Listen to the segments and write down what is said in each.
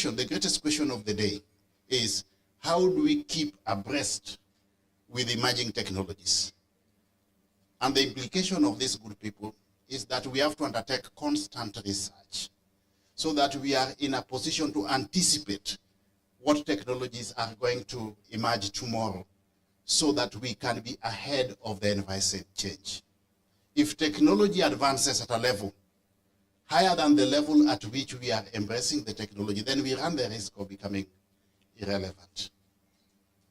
question, the greatest question of the day is, how do we keep abreast with emerging technologies? And the implication of these good people is that we have to undertake constant research so that we are in a position to anticipate what technologies are going to emerge tomorrow so that we can be ahead of the envisaged change. If technology advances at a level higher than the level at which we are embracing the technology, then we run the risk of becoming irrelevant.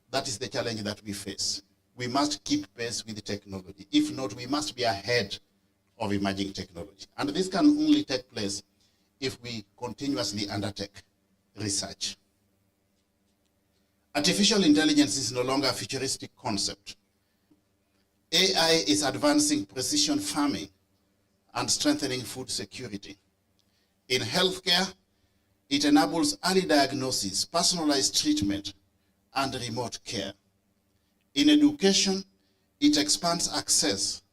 That is the challenge that we face. We must keep pace with the technology. If not, we must be ahead of emerging technology. And this can only take place if we continuously undertake research. Artificial intelligence is no longer a futuristic concept. AI is advancing precision farming and strengthening food security. In healthcare, it enables early diagnosis, personalized treatment, and remote care. In education, it expands access,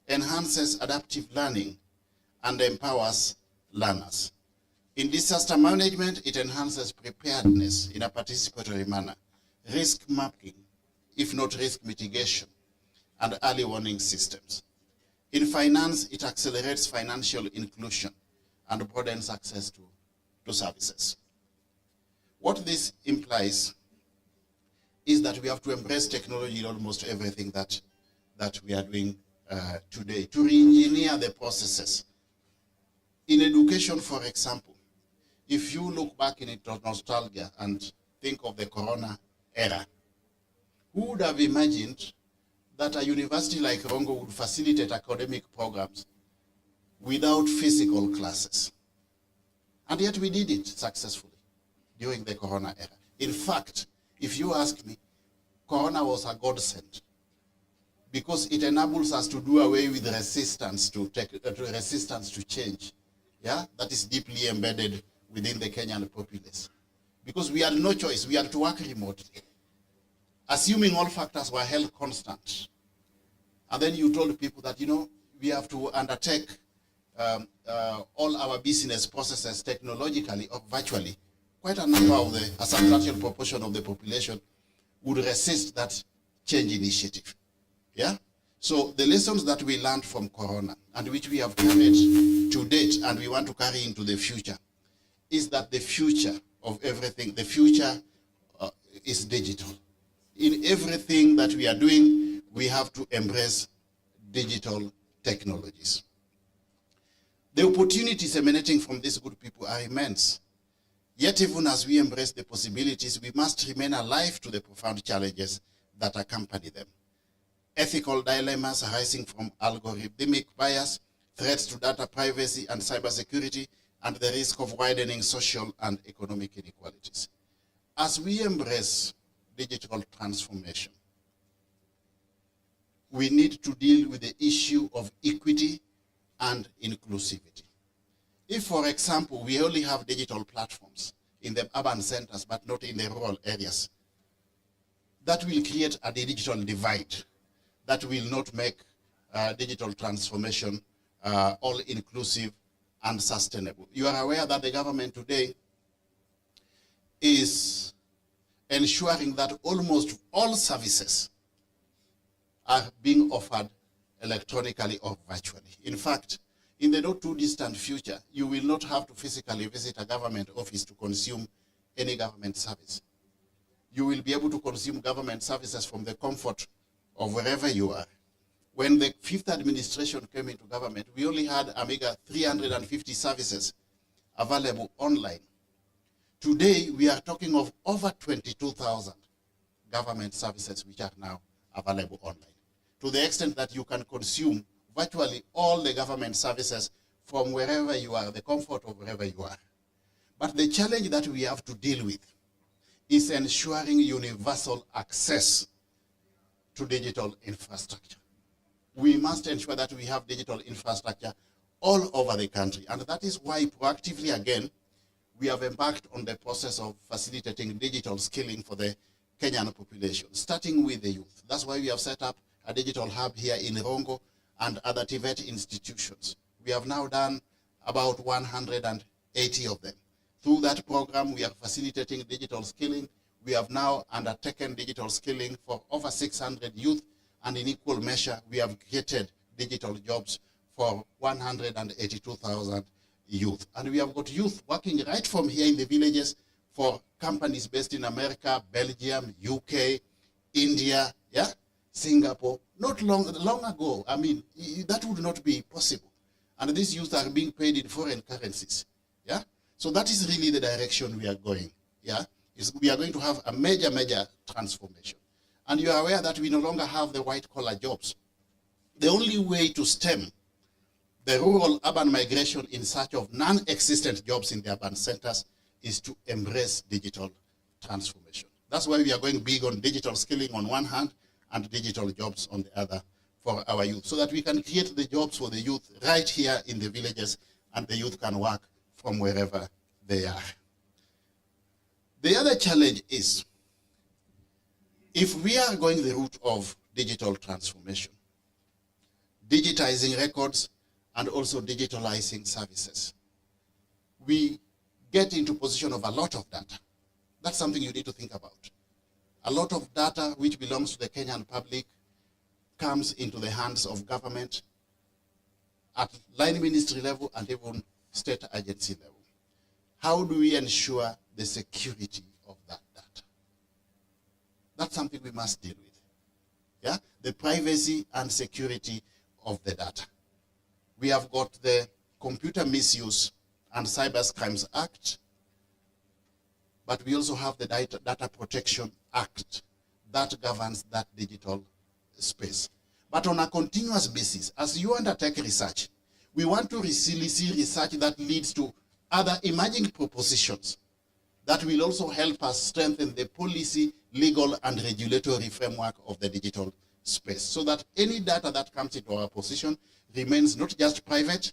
enhances adaptive learning, and empowers learners. In disaster management, it enhances preparedness in a participatory manner, risk mapping, if not risk mitigation, and early warning systems. In finance, it accelerates financial inclusion and broadens access to services. What this implies is that we have to embrace technology in almost everything that we are doing today, to re-engineer the processes. In education, for example, if you look back in nostalgia and think of the Corona era, who would have imagined that a university like Rongo would facilitate academic programs without physical classes? And yet we did it successfully during the Corona era. In fact, if you ask me, Corona was a godsend because it enables us to do away with resistance to change. Yeah, that is deeply embedded within the Kenyan populace. Because we had no choice, we had to work remotely. Assuming all factors were held constant. And then you told people that, we have to undertake all our business processes technologically or virtually. Quite a number of a substantial proportion of the population would resist that change initiative. Yeah? So the lessons that we learned from Corona and which we have carried to date and we want to carry into the future is that the future of everything, the future is digital. In everything that we are doing, we have to embrace digital technologies. The opportunities emanating from these good people are immense. Yet even as we embrace the possibilities, we must remain alive to the profound challenges that accompany them. Ethical dilemmas arising from algorithmic bias, threats to data privacy and cybersecurity, and the risk of widening social and economic inequalities. As we embrace digital transformation, we need to deal with the issue of equity and inclusivity. If, for example, we only have digital platforms in the urban centers but not in the rural areas, that will create a digital divide that will not make digital transformation all-inclusive and sustainable. You are aware that the government today is ensuring that almost all services are being offered electronically or virtually. In fact, in the not too distant future, you will not have to physically visit a government office to consume any government service. You will be able to consume government services from the comfort of wherever you are. When the fifth administration came into government, we only had a meager 350 services available online. Today, we are talking of over 22,000 government services which are now available online, to the extent that you can consume virtually all the government services from wherever you are, the comfort of wherever you are. But the challenge that we have to deal with is ensuring universal access to digital infrastructure. We must ensure that we have digital infrastructure all over the country. And that is why proactively, again, we have embarked on the process of facilitating digital skilling for the Kenyan population, starting with the youth. That's why we have set up a digital hub here in Rongo and other TVET institutions. We have now done about 180 of them, Through that program, we are facilitating digital skilling. We have now undertaken digital skilling for over 600 youth, and in equal measure, we have created digital jobs for 182,000 youth. And we have got youth working right from here in the villages for companies based in America, Belgium, UK, India, yeah, Singapore. Not long ago, I mean, that would not be possible. And these youth are being paid in foreign currencies, yeah? So that is really the direction we are going, yeah? We are going to have a major, major transformation. And you are aware that we no longer have the white-collar jobs. The only way to stem the rural-urban migration in search of non-existent jobs in the urban centers is to embrace digital transformation. That's why we are going big on digital skilling on one hand and digital jobs on the other for our youth, so that we can create the jobs for the youth right here in the villages, and the youth can work from wherever they are. The other challenge is, if we are going the route of digital transformation, digitizing records and also digitalizing services, we get into position of a lot of data. That's something you need to think about. A lot of data which belongs to the Kenyan public comes into the hands of government at line ministry level and even state agency level. How do we ensure the security of that data? That's something we must deal with. Yeah, the privacy and security of the data. We have got the Computer Misuse and Cyber Crimes Act, but we also have the Data Protection Act that governs that digital space. But on a continuous basis, as you undertake research, we want to see research that leads to other emerging propositions that will also help us strengthen the policy, legal, and regulatory framework of the digital space, so that any data that comes into our possession remains not just private,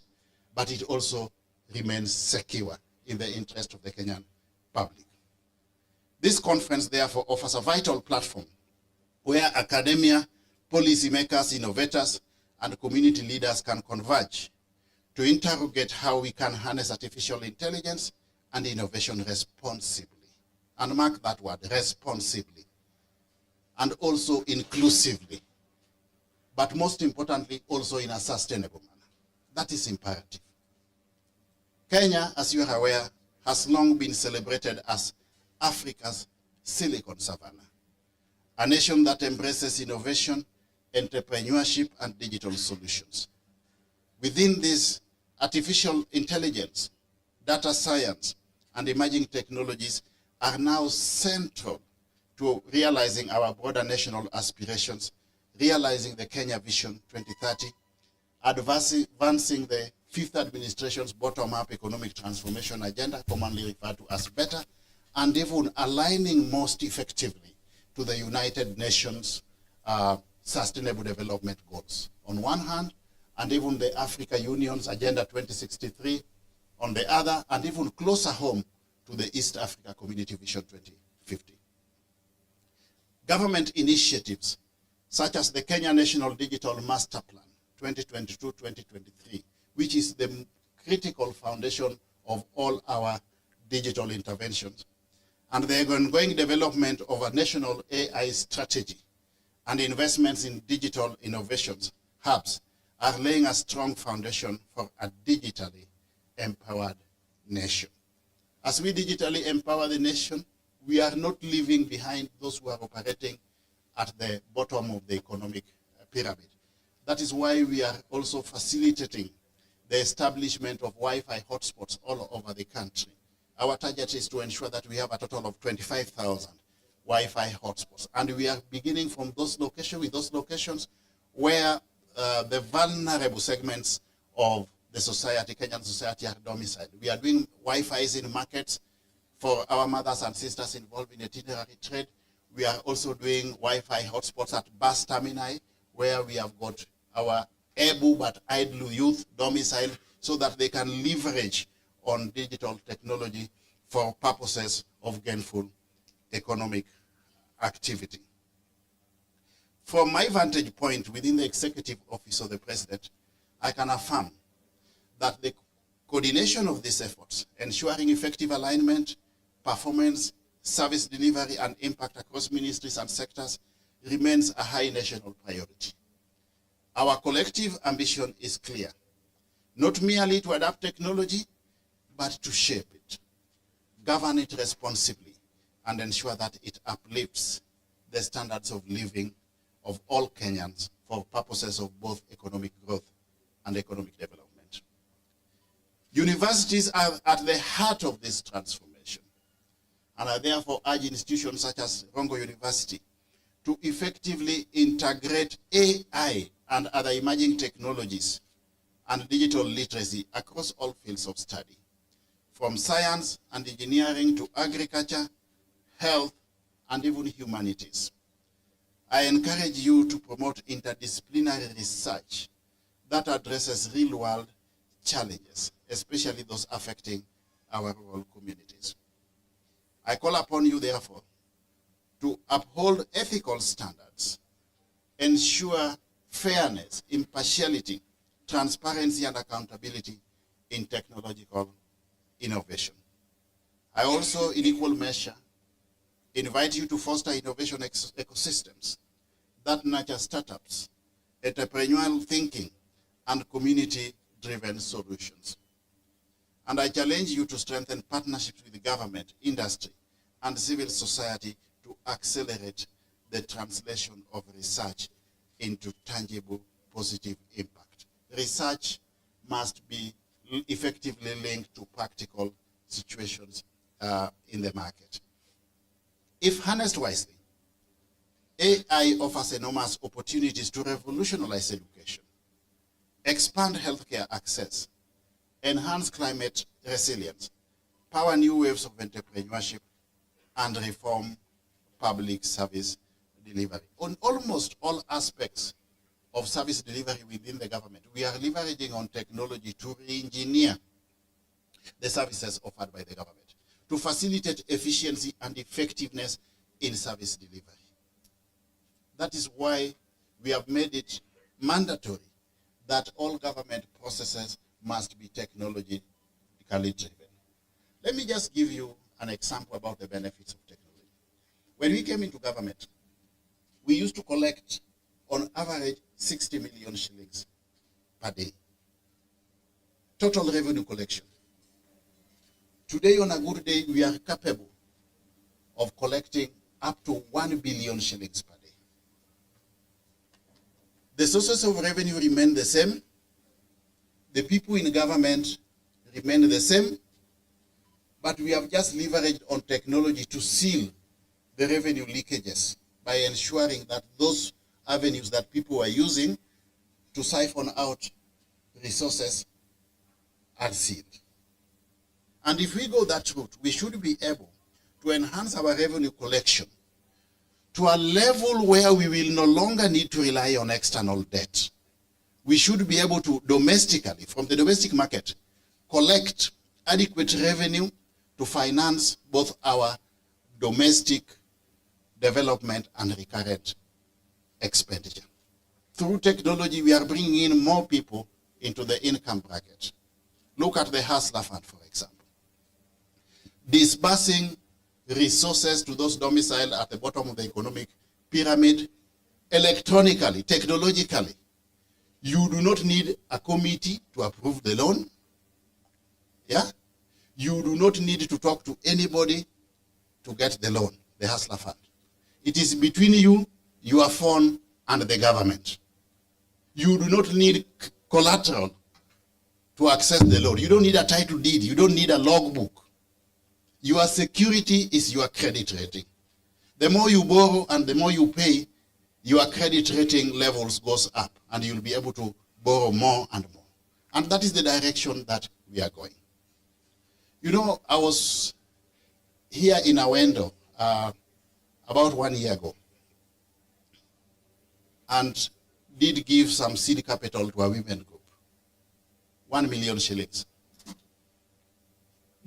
but it also remains secure in the interest of the Kenyan public. This conference, therefore, offers a vital platform where academia, policymakers, innovators, and community leaders can converge to interrogate how we can harness artificial intelligence and innovation responsibly. And mark that word, responsibly. And also inclusively. But most importantly, also in a sustainable manner. That is imperative. Kenya, as you are aware, has long been celebrated as Africa's Silicon Savannah, a nation that embraces innovation, entrepreneurship, and digital solutions. Within this, artificial intelligence, data science, and emerging technologies are now central to realizing our broader national aspirations, realizing the Kenya Vision 2030, advancing the fifth administration's bottom-up economic transformation agenda, commonly referred to as BETTER, and even aligning most effectively to the United Nations Sustainable Development Goals on one hand, and even the Africa Union's Agenda 2063 on the other, and even closer home to the East Africa Community Vision 2050. Government initiatives such as the Kenya National Digital Master Plan 2022-2023, which is the critical foundation of all our digital interventions, and the ongoing development of a national AI strategy and investments in digital innovations hubs are laying a strong foundation for a digitally empowered nation. As we digitally empower the nation, we are not leaving behind those who are operating at the bottom of the economic pyramid. That is why we are also facilitating the establishment of Wi-Fi hotspots all over the country. Our target is to ensure that we have a total of 25,000 Wi-Fi hotspots. And we are beginning from those locations, with those locations where the vulnerable segments of the society, Kenyan society, are domiciled. We are doing Wi-Fi's in markets for our mothers and sisters involved in itinerary trade. We are also doing Wi-Fi hotspots at bus termini, where we have got our able but idle youth domiciled, so that they can leverage on digital technology for purposes of gainful economic activity. From my vantage point within the Executive Office of the President, I can affirm that the Coordination of these efforts, ensuring effective alignment, performance, service delivery, and impact across ministries and sectors remains a high national priority. Our collective ambition is clear, not merely to adapt technology, but to shape it, govern it responsibly, and ensure that it uplifts the standards of living of all Kenyans for purposes of both economic growth and economic development. Universities are at the heart of this transformation, and I therefore urge institutions such as Rongo University to effectively integrate AI and other emerging technologies and digital literacy across all fields of study, from science and engineering to agriculture, health, and even humanities. I encourage you to promote interdisciplinary research that addresses real-world challenges, especially those affecting our rural communities. I call upon you, therefore, to uphold ethical standards, ensure fairness, impartiality, transparency, and accountability in technological innovation. I also, in equal measure, invite you to foster innovation ecosystems that nurture startups, entrepreneurial thinking, and community-driven solutions. And I challenge you to strengthen partnerships with the government, industry, and civil society to accelerate the translation of research into tangible positive impact. Research must be effectively linked to practical situations in the market. If harnessed wisely, AI offers enormous opportunities to revolutionize education, expand healthcare access, enhance climate resilience, power new waves of entrepreneurship, and reform public service delivery. On almost all aspects of service delivery within the government, we are leveraging on technology to re-engineer the services offered by the government, to facilitate efficiency and effectiveness in service delivery. That is why we have made it mandatory that all government processes must be technologically driven. Let me just give you an example about the benefits of technology. When we came into government, we used to collect on average 60 million shillings per day. Total revenue collection. Today, on a good day, we are capable of collecting up to 1 billion shillings per day. The sources of revenue remain the same. The people in government remain the same, but we have just leveraged on technology to seal the revenue leakages by ensuring that those avenues that people are using to siphon out resources are sealed. And if we go that route, we should be able to enhance our revenue collection to a level where we will no longer need to rely on external debt. We should be able to domestically, from the domestic market, collect adequate revenue to finance both our domestic development and recurrent expenditure. Through technology, we are bringing in more people into the income bracket. Look at the Hustler Fund, for example. Disbursing resources to those domiciled at the bottom of the economic pyramid electronically, technologically. You do not need a committee to approve the loan. Yeah? You do not need to talk to anybody to get the loan, the Hustler Fund. It is between you, your phone, and the government. You do not need collateral to access the loan. You don't need a title deed. You don't need a logbook. Your security is your credit rating. The more you borrow and the more you pay, your credit rating levels goes up, and you'll be able to borrow more and more. And that is the direction that we are going. You know, I was here in Awendo about 1 year ago and did give some seed capital to a women group, 1 million shillings.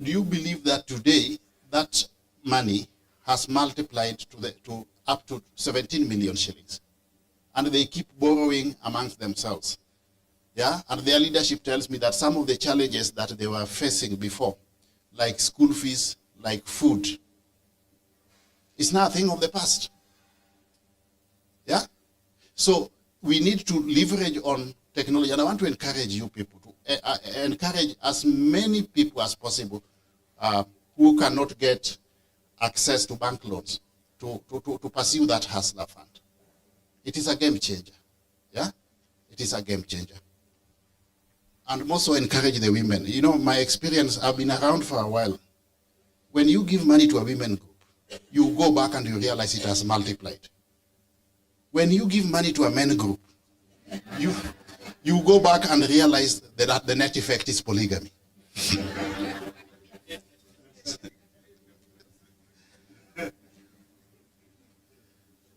Do you believe that today that money has multiplied to up to 17 million shillings? And they keep borrowing amongst themselves. Yeah, and their leadership tells me that some of the challenges that they were facing before, like school fees, like food, is now a thing of the past. Yeah? So we need to leverage on technology, and I want to encourage you people to encourage as many people as possible who cannot get access to bank loans to pursue that hustler fund. It is a game changer. Yeah? It is a game changer. And also encourage the women. You know, my experience, I've been around for a while. When you give money to a women group, you go back and you realize it has multiplied. When you give money to a men group, you go back and realize that the net effect is polygamy.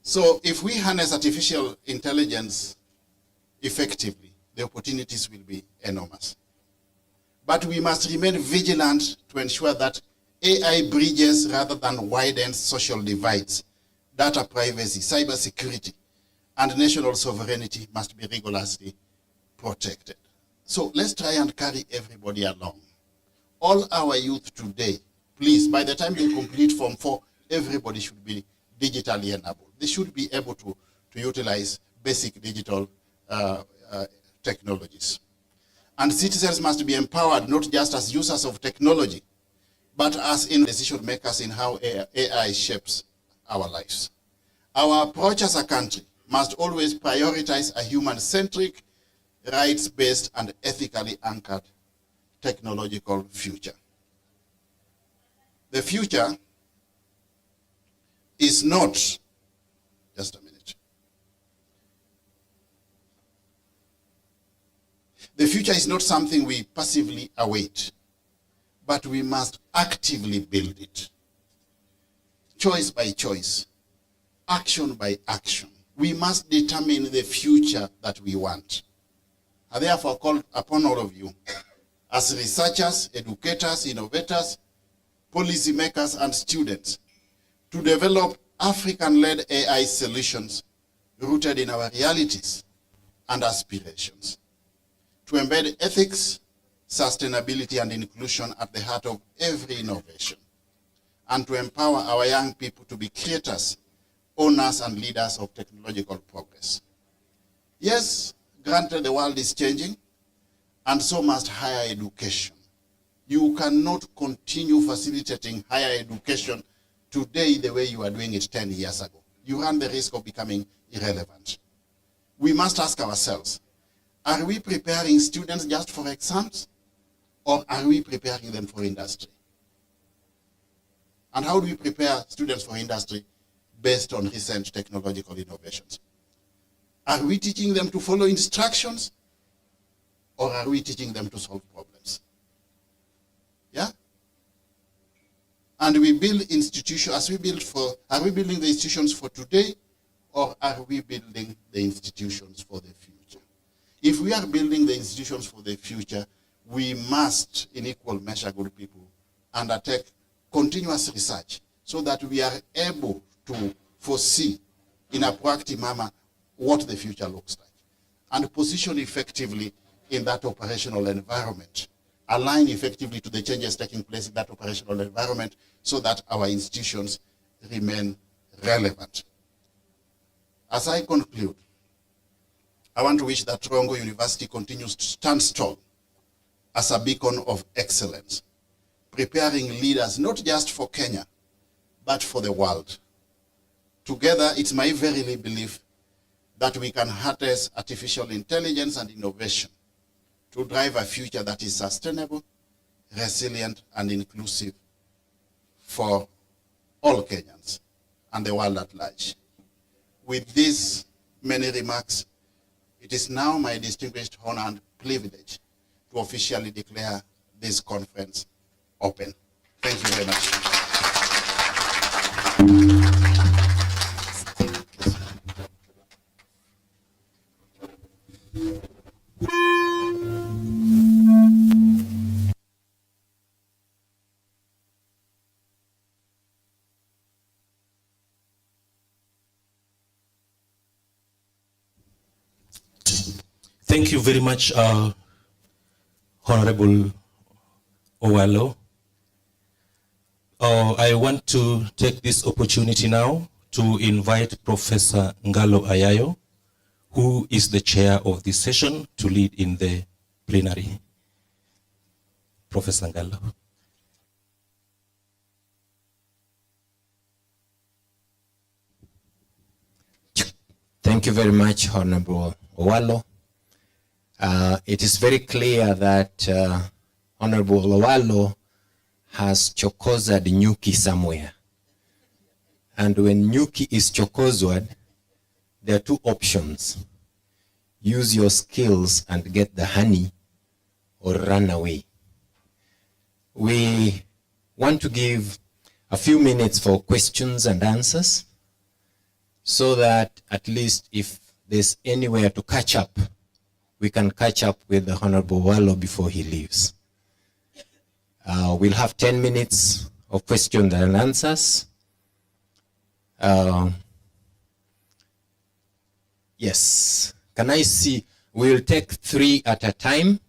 So if we harness artificial intelligence effectively, the opportunities will be enormous. But we must remain vigilant to ensure that AI bridges rather than widens social divides. Data privacy, cybersecurity, and national sovereignty must be rigorously protected. So let's try and carry everybody along. All our youth today, please, by the time they complete Form 4, everybody should be digitally enabled. They should be able to utilize basic digital technologies. And citizens must be empowered not just as users of technology, but as decision makers in how AI shapes our lives. Our approach as a country must always prioritize a human-centric, rights-based, and ethically anchored technological future. The future is not, just a minute. The future is not something we passively await, but we must actively build it. Choice by choice, action by action. We must determine the future that we want. I therefore call upon all of you, as researchers, educators, innovators, policymakers, and students, to develop African-led AI solutions rooted in our realities and aspirations, to embed ethics, sustainability, and inclusion at the heart of every innovation, and to empower our young people to be creators, owners, and leaders of technological progress. Yes, granted, the world is changing, and so must higher education. You cannot continue facilitating higher education today the way you are doing it 10 years ago. You run the risk of becoming irrelevant. We must ask ourselves, are we preparing students just for exams, or are we preparing them for industry? And how do we prepare students for industry based on recent technological innovations? Are we teaching them to follow instructions, or are we teaching them to solve problems? Yeah? And we build institutions, are we building the institutions for today, or are we building the institutions for the future? If we are building the institutions for the future, we must, in equal measure, good people, undertake continuous research so that we are able to foresee in a proactive manner what the future looks like, and position effectively in that operational environment, align effectively to the changes taking place in that operational environment so that our institutions remain relevant. As I conclude, I want to wish that Rongo University continues to stand tall as a beacon of excellence, preparing leaders not just for Kenya, but for the world. Together, it's my verily belief that we can harness artificial intelligence and innovation to drive a future that is sustainable, resilient, and inclusive for all Kenyans and the world at large. With these many remarks, it is now my distinguished honor and privilege to officially declare this conference open. Thank you very much. Thank you very much, Honorable Owalo. I want to take this opportunity now to invite Professor Ngalo Ayayo, who is the chair of this session, to lead in the plenary. Professor Ngalo. Thank you very much, Honorable Owalo. It is very clear that Honorable Owalo has chokozed nyuki somewhere. And when nyuki is chokozed, there are two options. Use your skills and get the honey, or run away. We want to give a few minutes for questions and answers, so that at least if there's anywhere to catch up, we can catch up with the Honorable Owalo before he leaves. We'll have 10 minutes of questions and answers. Yes, can I see? We'll take 3 at a time.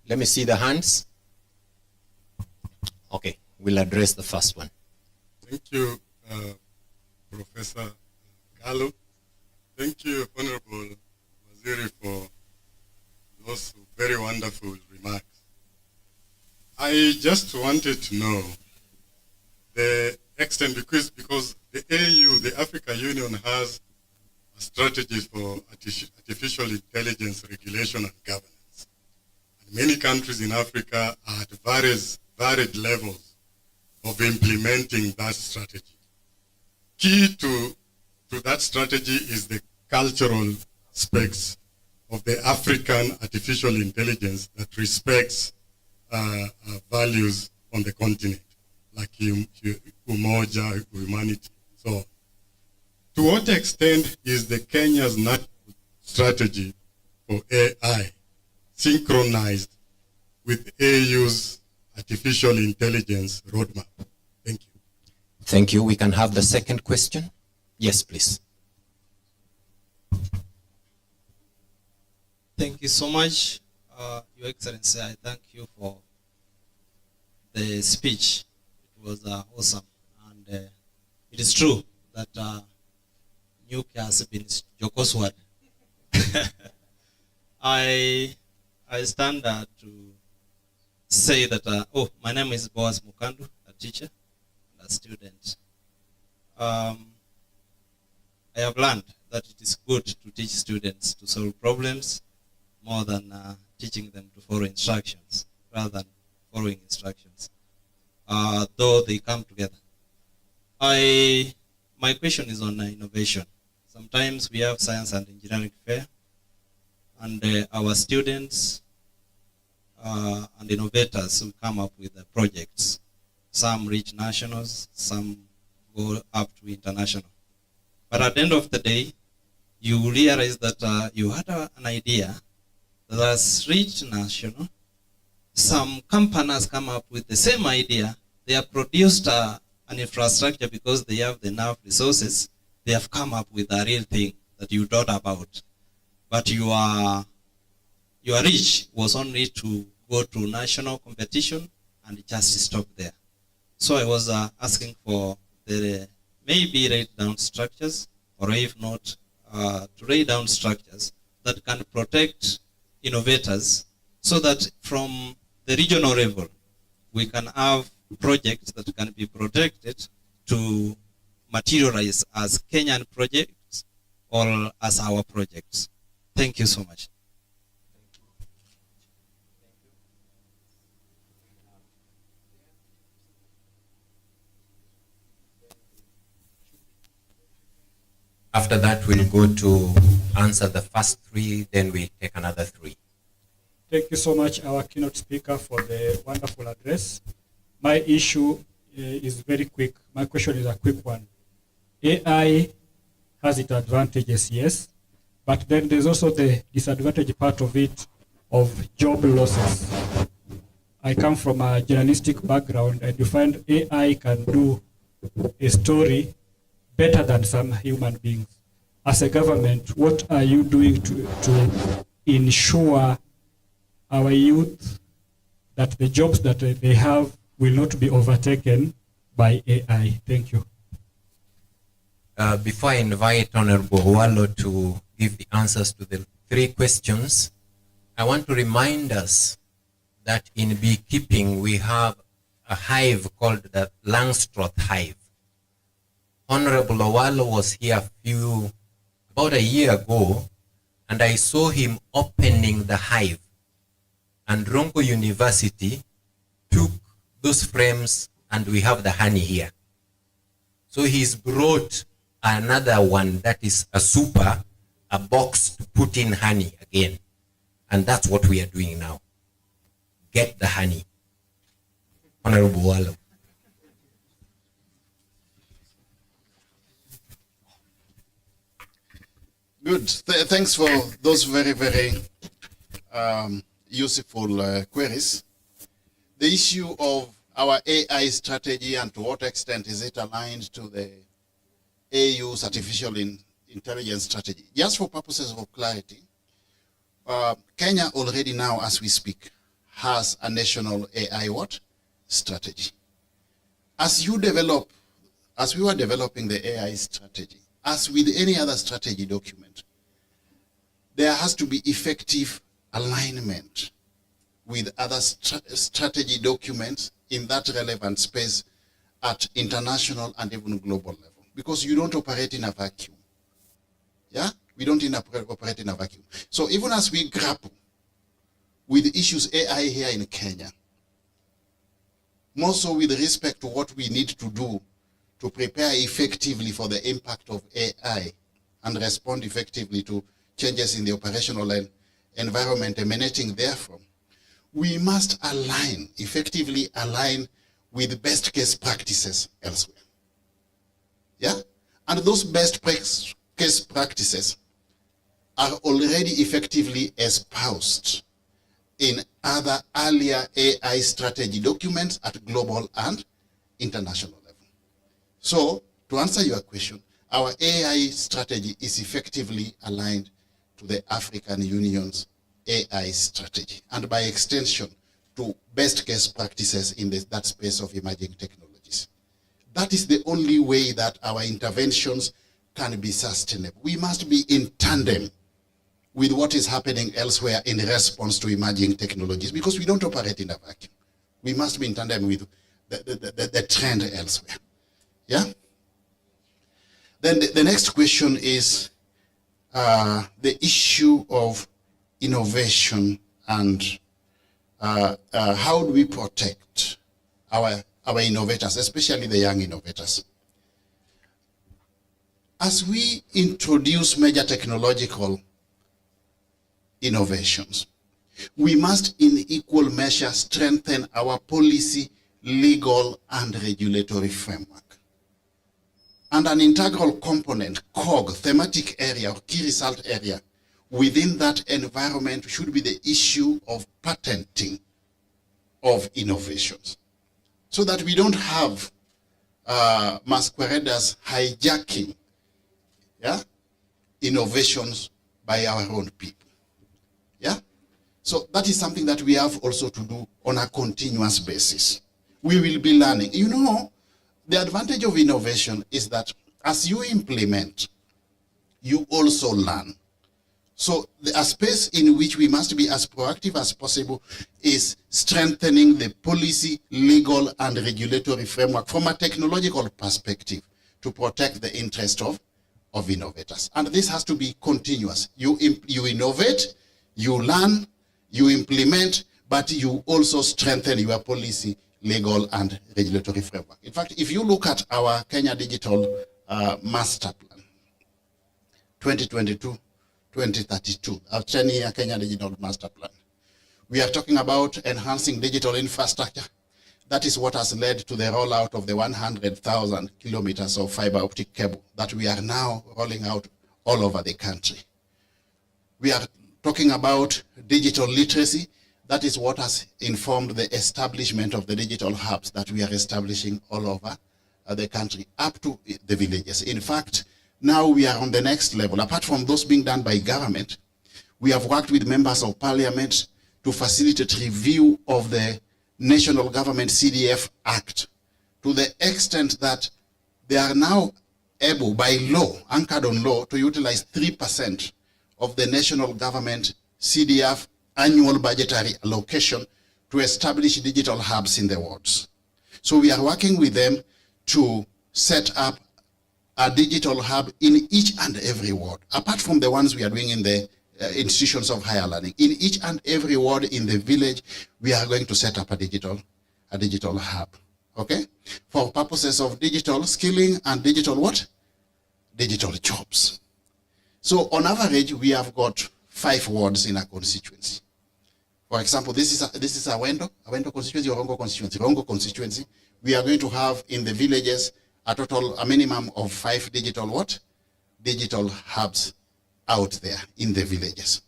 Let me see the hands. Okay, we'll address the first one. Thank you, Professor Gallo. Thank you, Honorable Waziri, for those very wonderful remarks. I just wanted to know the extent, because the AU, the Africa Union, has a strategy for artificial intelligence regulation and governance. And many countries in Africa are at varied levels of implementing that strategy. Key to that strategy is the cultural aspects of the African artificial intelligence that respects values on the continent, like umoja, humanity, so on. To what extent is the Kenya's national strategy for AI synchronized with AU's artificial intelligence roadmap? Thank you. Thank you. We can have the second question. Yes, please. Thank you so much, Your Excellency. I thank you for the speech. It was awesome. And it is true that Nyuki has been Joko's word. I stand to say that, my name is Boaz Mukandu, a teacher and a student. I have learned that it is good to teach students to solve problems more than teaching them to follow instructions, rather than following instructions, though they come together. My question is on innovation. Sometimes we have science and engineering fair, and our students and innovators who come up with projects. Some reach nationals, some go up to international. But at the end of the day, you realize that you had an idea that has reached national. Some companies come up with the same idea. They have produced an infrastructure because they have enough resources. They have come up with a real thing that you thought about. But your reach was only to go to national competition and just stop there. So I was asking for the maybe laid down structures, or if not, to lay down structures that can protect innovators, so that from the regional level, we can have projects that can be protected to materialize as Kenyan projects or as our projects. Thank you so much. After that, we'll go to answer the first 3, then we'll take another 3. Thank you so much, our keynote speaker, for the wonderful address. My issue is very quick. My question is a quick one. AI has its advantages, yes, but then there's also the disadvantage part of it, of job losses. I come from a journalistic background, and you find AI can do a story better than some human beings. as a government, what are you doing to ensure our youth that the jobs that they have will not be overtaken by AI? Thank you. Before I invite Honorable Owalo to give the answers to the 3 questions, I want to remind us that in beekeeping we have a hive called the Langstroth hive. Honorable Owalo was here about a year ago, and I saw him opening the hive. And Rongo University took those frames, and we have the honey here. So he's brought another one that is a box to put in honey again. And that's what we are doing now. Get the honey. Honorable Owalo. Good. Thanks for those very, very useful queries. The issue of our AI strategy and to what extent is it aligned to the AU's artificial intelligence strategy. Just for purposes of clarity, Kenya already now, as we speak, has a national AI strategy. As we were developing the AI strategy, as with any other strategy document, there has to be effective alignment with other strategy documents in that relevant space at international and even global level, because you don't operate in a vacuum. Yeah, we don't operate in a vacuum. So even as we grapple with the issues AI here in Kenya, more so with respect to what we need to do to prepare effectively for the impact of AI and respond effectively to changes in the operational environment emanating therefrom, we must effectively align with best case practices elsewhere. Yeah? And those best case practices are already effectively espoused in other earlier AI strategy documents at global and international level. So, to answer your question, our AI strategy is effectively aligned to the African Union's AI strategy, and by extension, to best case practices in that space of emerging technologies. That is the only way that our interventions can be sustainable. We must be in tandem with what is happening elsewhere in response to emerging technologies, because we don't operate in a vacuum. We must be in tandem with the trend elsewhere. Yeah? Then the next question is the issue of innovation and how do we protect our innovators, especially the young innovators. As we introduce major technological innovations, we must in equal measure strengthen our policy, legal, and regulatory framework. And an integral component, COG, thematic area or key result area, within that environment should be the issue of patenting of innovations, so that we don't have masqueraders hijacking innovations by our own people. Yeah? So that is something that we have also to do on a continuous basis. We will be learning. You know, the advantage of innovation is that as you implement, you also learn. So a space in which we must be as proactive as possible is strengthening the policy, legal, and regulatory framework from a technological perspective to protect the interest of innovators. And this has to be continuous. You innovate, you learn, you implement, but you also strengthen your policy, legal, and regulatory framework. In fact, if you look at our Kenya Digital Master Plan, 2022-2032, our 10-year Kenya Digital Master Plan, we are talking about enhancing digital infrastructure. That is what has led to the rollout of the 100,000 kilometers of fiber optic cable that we are now rolling out all over the country. We are talking about digital literacy. That is what has informed the establishment of the digital hubs that we are establishing all over the country, up to the villages. In fact, Now we are on the next level. Apart from those being done by government, we have worked with members of parliament to facilitate review of the National Government CDF Act to the extent that they are now able by law, anchored on law, to utilize 3% of the national government CDF annual budgetary allocation to establish digital hubs in the wards. So we are working with them to set up a digital hub in each and every ward, apart from the ones we are doing in the institutions of higher learning. In each and every ward in the village, we are going to set up a digital hub, okay? For purposes of digital skilling and digital what? Digital jobs. So on average, we have got 5 wards in a constituency. For example, this is Awendo constituency or Rongo constituency. Rongo constituency, we are going to have in the villages a minimum of 5 digital what? Digital hubs out there in the villages.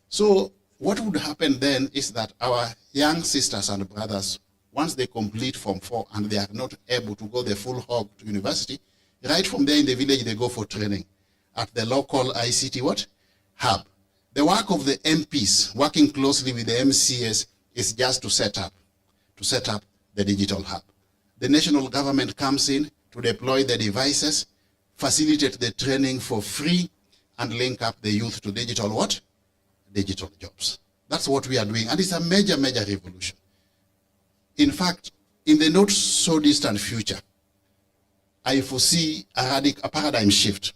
So what would happen then is that our young sisters and brothers, once they complete Form 4 and they are not able to go the full hog to university, right from there in the village, they go for training at the local ICT what? Hub. The work of the MPs working closely with the MCS is just to set up the digital hub. The national government comes in to deploy the devices, facilitate the training for free, and link up the youth to digital what? Digital jobs. That's what we are doing, and it's a major, major revolution. In fact, in the not so distant future, I foresee a paradigm shift.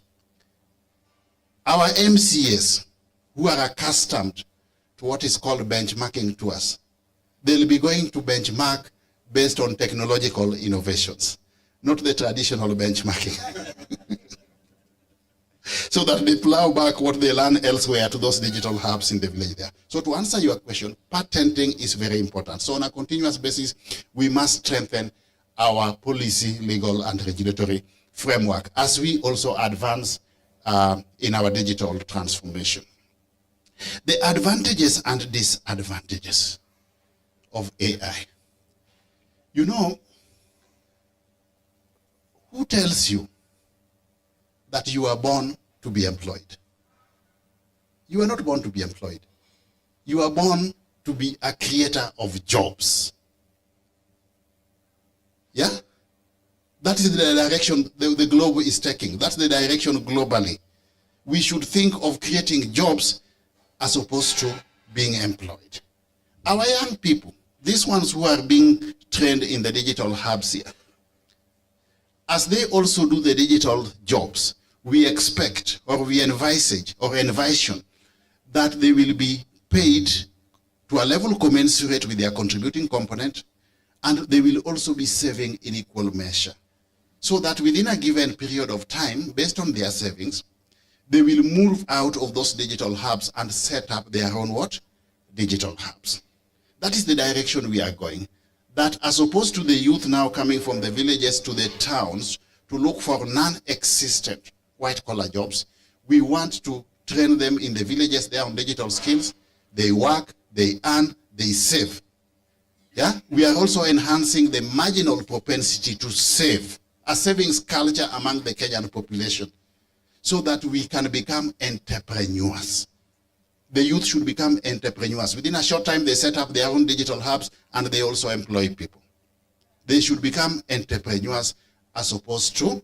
Our MCAs, who are accustomed to what is called benchmarking to us, they'll be going to benchmark based on technological innovations, not the traditional benchmarking. So that they plow back what they learn elsewhere to those digital hubs in the village there. So to answer your question, patenting is very important. So on a continuous basis, we must strengthen our policy, legal, and regulatory framework as we also advance in our digital transformation. The advantages and disadvantages of AI. You know, who tells you that you are born to be employed? You are not born to be employed. You are born to be a creator of jobs. Yeah? That is the direction the globe is taking. That's the direction globally. We should think of creating jobs as opposed to being employed. Our young people, these ones who are being trained in the digital hubs here, as they also do the digital jobs, we expect or we envisage or envision that they will be paid to a level commensurate with their contributing component, and they will also be saving in equal measure. So that within a given period of time, based on their savings, they will move out of those digital hubs and set up their own what? Digital hubs. That is the direction we are going. That as opposed to the youth now coming from the villages to the towns to look for non-existent white-collar jobs, we want to train them in the villages there on digital skills. They work, they earn, they save. Yeah? We are also enhancing the marginal propensity to save, a savings culture among the Kenyan population, so that we can become entrepreneurs. The youth should become entrepreneurs. Within a short time, they set up their own digital hubs and they also employ people. They should become entrepreneurs as opposed to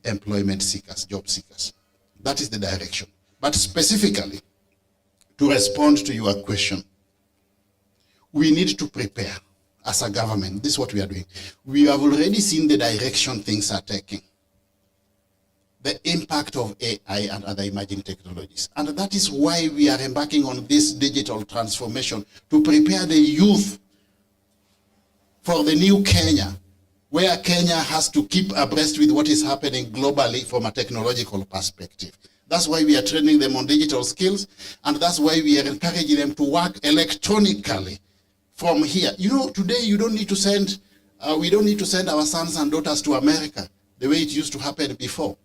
employment seekers, job seekers. That is the direction. But specifically, to respond to your question, we need to prepare as a government. This is what we are doing. We have already seen the direction things are taking, the impact of AI and other emerging technologies. And that is why we are embarking on this digital transformation, to prepare the youth for the new Kenya, where Kenya has to keep abreast with what is happening globally from a technological perspective. That's why we are training them on digital skills, and that's why we are encouraging them to work electronically from here. You know, today you don't need to send, we don't need to send our sons and daughters to America the way it used to happen before.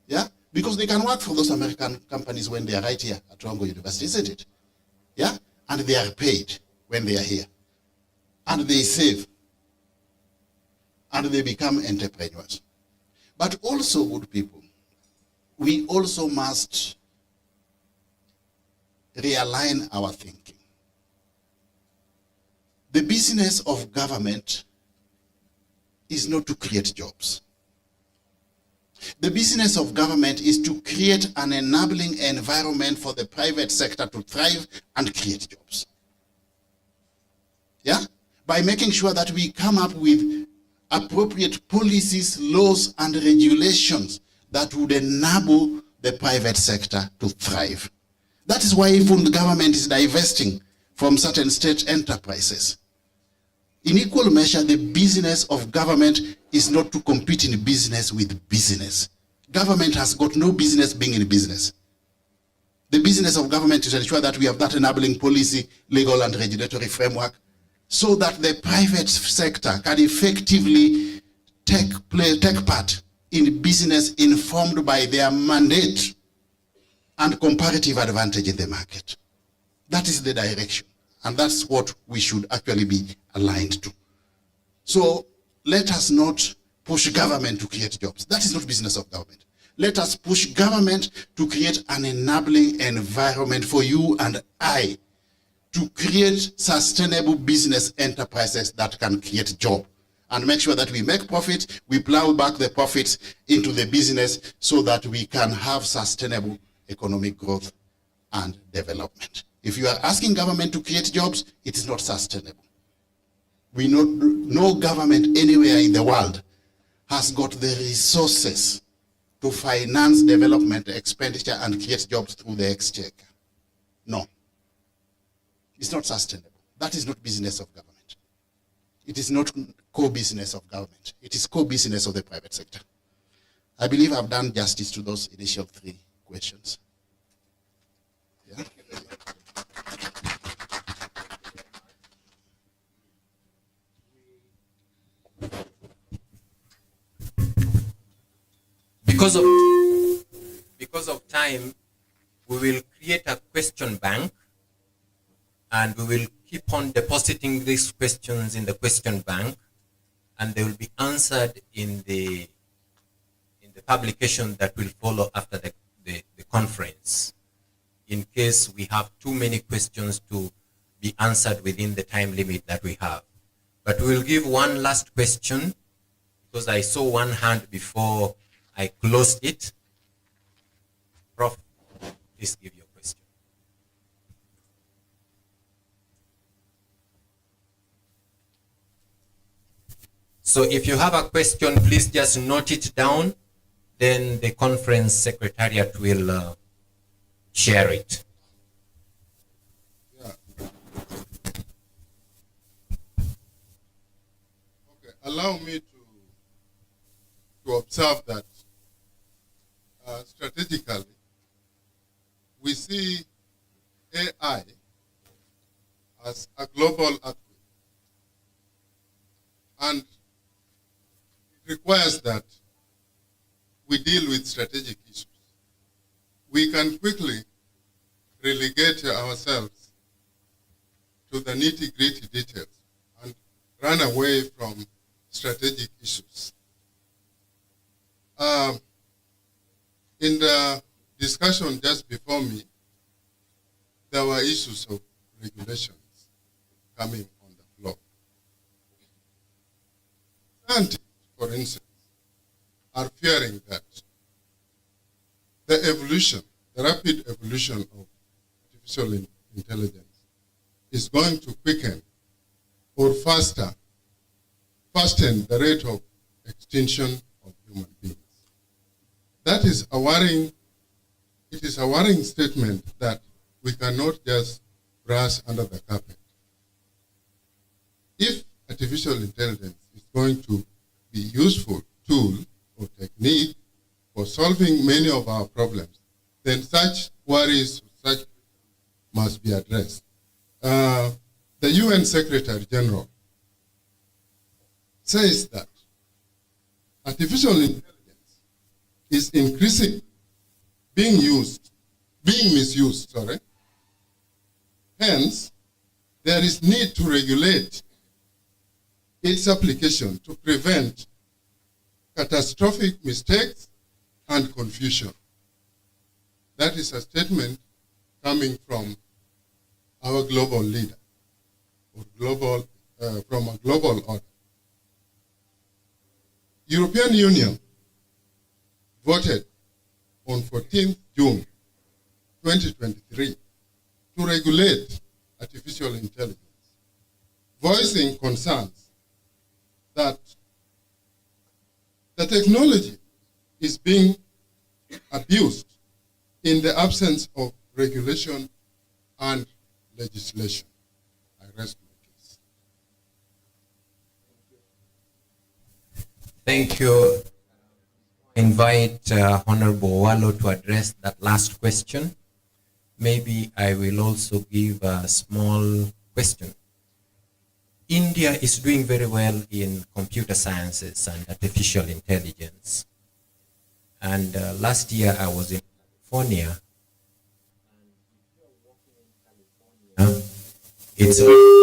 Yeah, because they can work for those American companies when they are right here at Rongo University, isn't it? Yeah, and they are paid when they are here, and they save, and they become entrepreneurs. But also, good people, we also must realign our thinking. The business of government is not to create jobs. The business of government is to create an enabling environment for the private sector to thrive and create jobs. Yeah? By making sure that we come up with appropriate policies, laws, and regulations that would enable the private sector to thrive. That is why even the government is divesting from certain state enterprises. In equal measure, the business of government is not to compete in business with business. Government has got no business being in business. The business of government is to ensure that we have that enabling policy, legal and regulatory framework, so that the private sector can effectively take part in business informed by their mandate and comparative advantage in the market. That is the direction. And that's what we should actually be aligned to. So let us not push government to create jobs. That is not business of government. Let us push government to create an enabling environment for you and I to create sustainable business enterprises that can create jobs and make sure that we make profit, we plow back the profits into the business so that we can have sustainable economic growth and development. If you are asking government to create jobs, it is not sustainable. We know no government anywhere in the world has got the resources to finance development expenditure and create jobs through the exchequer. No. It's not sustainable. That is not business of government. It is not core business of government. It is core business of the private sector. I believe I've done justice to those initial 3 questions. Yeah? Because of time, we will create a question bank and we will keep on depositing these questions in the question bank, and they will be answered in the publication that will follow after the conference, in case we have too many questions to be answered within the time limit that we have. But we'll give one last question, because I saw one hand before I closed it. Prof, please give your question. So if you have a question, please just note it down. Then the conference secretariat will share it. Yeah. Okay, allow me to observe that strategically, we see AI as a global actor. And it requires that we deal with strategic issues. We can quickly relegate ourselves to the nitty-gritty details and run away from strategic issues. In the discussion just before me, there were issues of regulations coming on the floor. Scientists, for instance, are fearing that the rapid evolution of artificial intelligence is going to quicken or fasten the rate of extinction of human beings. That is a worrying statement that we cannot just brush under the carpet. If artificial intelligence is going to be a useful tool or technique for solving many of our problems, then such worries must be addressed. The UN Secretary General says that artificial intelligence is increasing, being misused. Hence, there is need to regulate its application to prevent catastrophic mistakes and confusion. That is a statement coming from our global leader, or from a global order. European Union voted on 14th June 2023 to regulate artificial intelligence, voicing concerns that the technology is being abused in the absence of regulation and legislation. I rest my case. Thank you. Invite Honorable Wallo to address that last question. Maybe I will also give a small question. India is doing very well in computer sciences and artificial intelligence. And last year I was in California. It's like you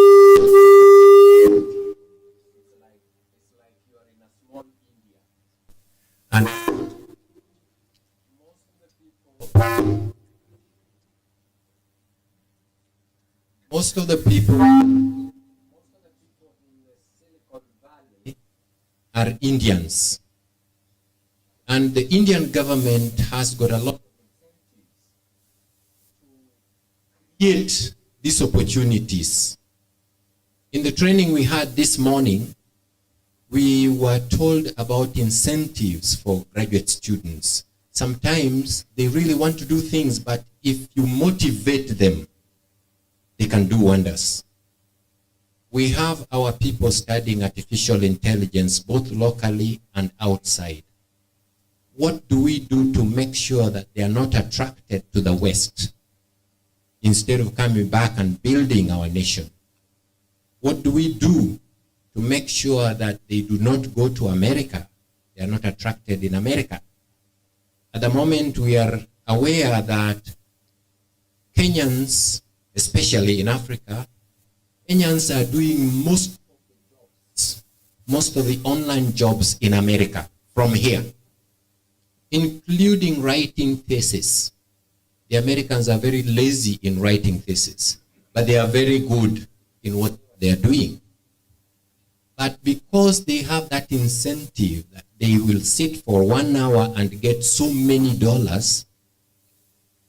are in a small India. And most of the people in the Silicon Valley are Indians. And the Indian government has got a lot of incentives to create these opportunities. In the training we had this morning, we were told about incentives for graduate students. Sometimes they really want to do things, but if you motivate them, they can do wonders. We have our people studying artificial intelligence, both locally and outside. What do we do to make sure that they are not attracted to the West instead of coming back and building our nation? What do we do to make sure that they do not go to America? They are not attracted in America. At the moment, we are aware that Kenyans, especially in Africa, Kenyans are doing most of the online jobs in America from here, including writing theses. The Americans are very lazy in writing theses, but they are very good in what they are doing. But because they have that incentive that they will sit for 1 hour and get so many dollars,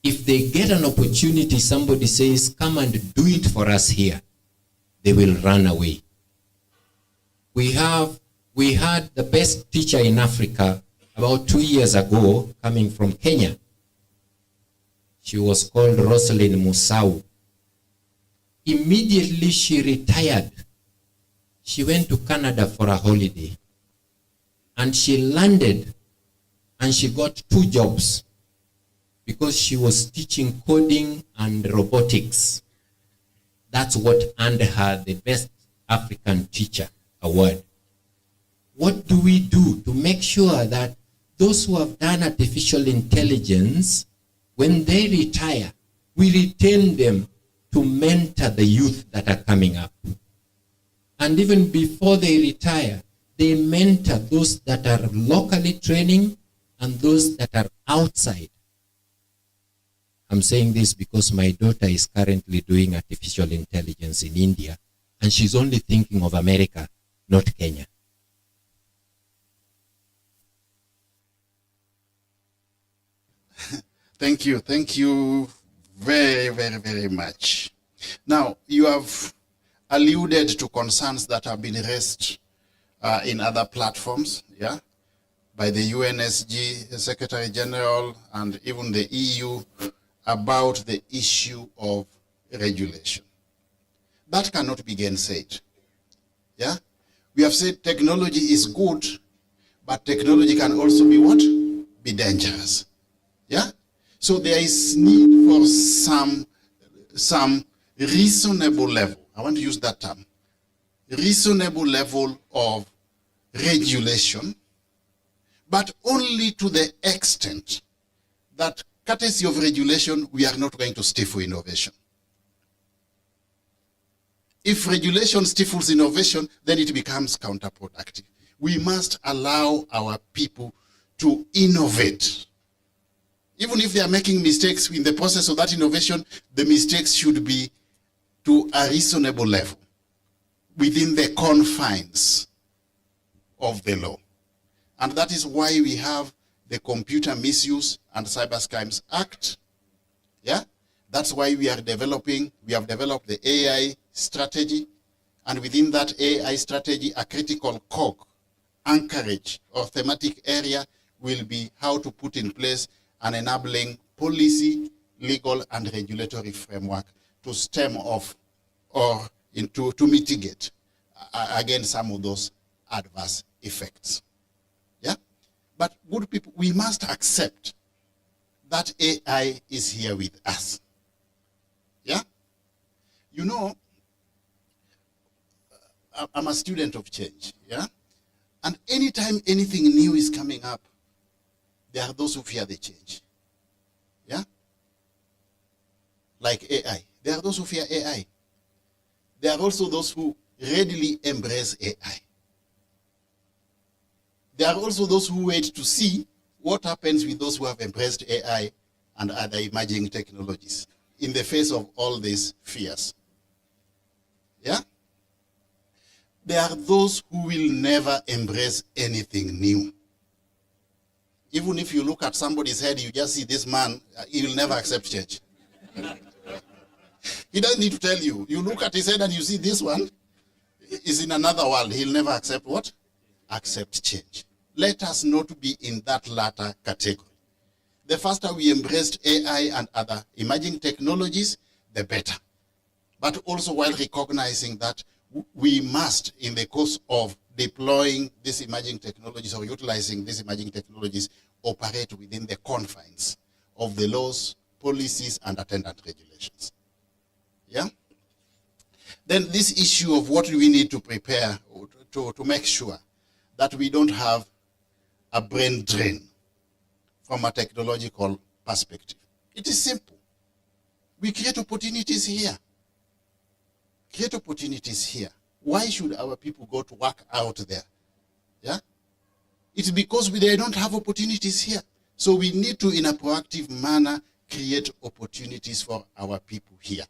if they get an opportunity, somebody says, come and do it for us here, they will run away. We had the best teacher in Africa about 2 years ago coming from Kenya. She was called Rosalind Musau. Immediately she retired. She went to Canada for a holiday. And she landed and she got 2 jobs because she was teaching coding and robotics. That's what earned her the Best African Teacher Award. What do we do to make sure that those who have done artificial intelligence, when they retire, we retain them to mentor the youth that are coming up? And even before they retire, they mentor those that are locally training and those that are outside. I'm saying this because my daughter is currently doing artificial intelligence in India, and she's only thinking of America, not Kenya. Thank you. Thank you very, very, very much. Now, you have alluded to concerns that have been raised in other platforms, yeah, by the UNSG, the Secretary General, and even the EU about the issue of regulation. That cannot be gainsaid, yeah? We have said technology is good, but technology can also be what? Be dangerous, yeah? So there is need for some reasonable level, I want to use that term, reasonable level of regulation, but only to the extent that courtesy of regulation, we are not going to stifle innovation. If regulation stifles innovation, then it becomes counterproductive. We must allow our people to innovate. Even if they are making mistakes in the process of that innovation, the mistakes should be to a reasonable level within the confines of the law. And that is why we have the Computer Misuse and Cyber Crimes Act. Yeah? That's why we have developed the AI strategy, and within that AI strategy, a critical cog, anchorage, or thematic area will be how to put in place an enabling policy, legal, and regulatory framework to stem off or to mitigate against some of those adverse effects. Yeah? But good people, we must accept that AI is here with us. Yeah? You know, I'm a student of change, yeah? And anytime anything new is coming up, there are those who fear the change. Yeah? Like AI. There are those who fear AI. There are also those who readily embrace AI. There are also those who wait to see what happens with those who have embraced AI and other emerging technologies in the face of all these fears. Yeah? There are those who will never embrace anything new. Even if you look at somebody's head, you just see this man, he will never accept change. He doesn't need to tell you. You look at his head and you see this one is in another world. He'll never accept what? Accept change. Let us not be in that latter category. The faster we embraced AI and other emerging technologies, the better. But also while recognizing that we must, in the course of deploying these emerging technologies or utilizing these emerging technologies, operate within the confines of the laws, policies, and attendant regulations. Yeah? Then this issue of what do we need to prepare to make sure that we don't have a brain drain from a technological perspective. It is simple. We create opportunities here. Create opportunities here. Why should our people go to work out there? Yeah? It's because they don't have opportunities here. So we need to, in a proactive manner, create opportunities for our people here.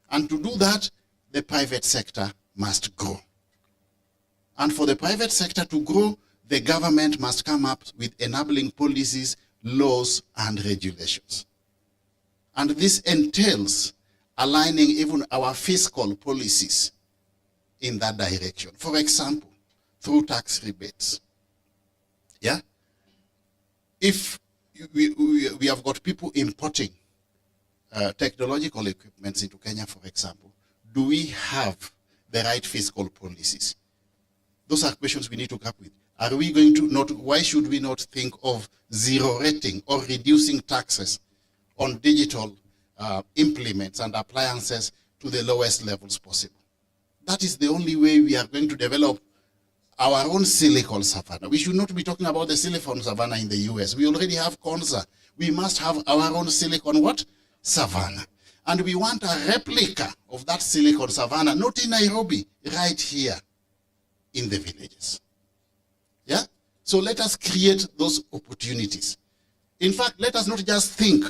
And to do that, the private sector must grow. And for the private sector to grow, the government must come up with enabling policies, laws, and regulations. And this entails aligning even our fiscal policies in that direction. For example, through tax rebates. Yeah? If we have got people importing technological equipments into Kenya, for example, do we have the right fiscal policies? Those are questions we need to grapple with. Are we going to not, why should we not think of zero rating or reducing taxes on digital implements and appliances to the lowest levels possible? That is the only way we are going to develop our own silicon savannah. We should not be talking about the silicon savannah in the US. We already have Conza. We must have our own silicon what? Savannah. And we want a replica of that silicon savannah, not in Nairobi, right here in the villages. Yeah? So let us create those opportunities. In fact, let us not just think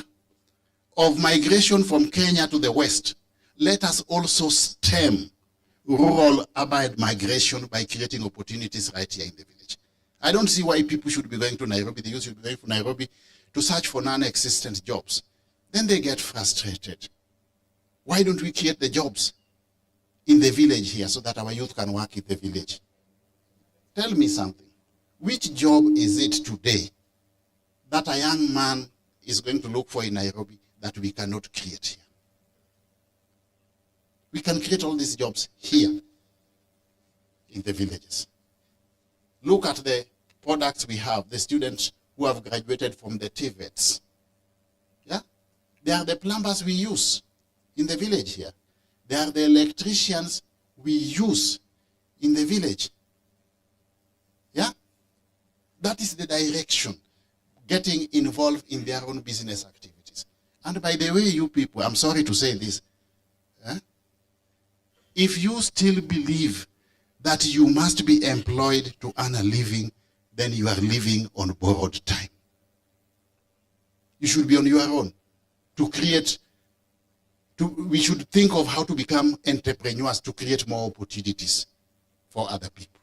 of migration from Kenya to the West. Let us also stem rural urban migration by creating opportunities right here in the village. I don't see why people should be going to Nairobi. The youth should be going to Nairobi to search for non-existent jobs. Then they get frustrated. Why don't we create the jobs in the village here so that our youth can work in the village? Tell me something. Which job is it today that a young man is going to look for in Nairobi that we cannot create here? We can create all these jobs here in the villages. Look at the products we have, the students who have graduated from the TVETs. Yeah? They are the plumbers we use in the village here. They are the electricians we use in the village. Yeah? That is the direction, getting involved in their own business activities. And by the way, you people, I'm sorry to say this, if you still believe that you must be employed to earn a living, then you are living on borrowed time. You should be on your own to create. We should think of how to become entrepreneurs to create more opportunities for other people.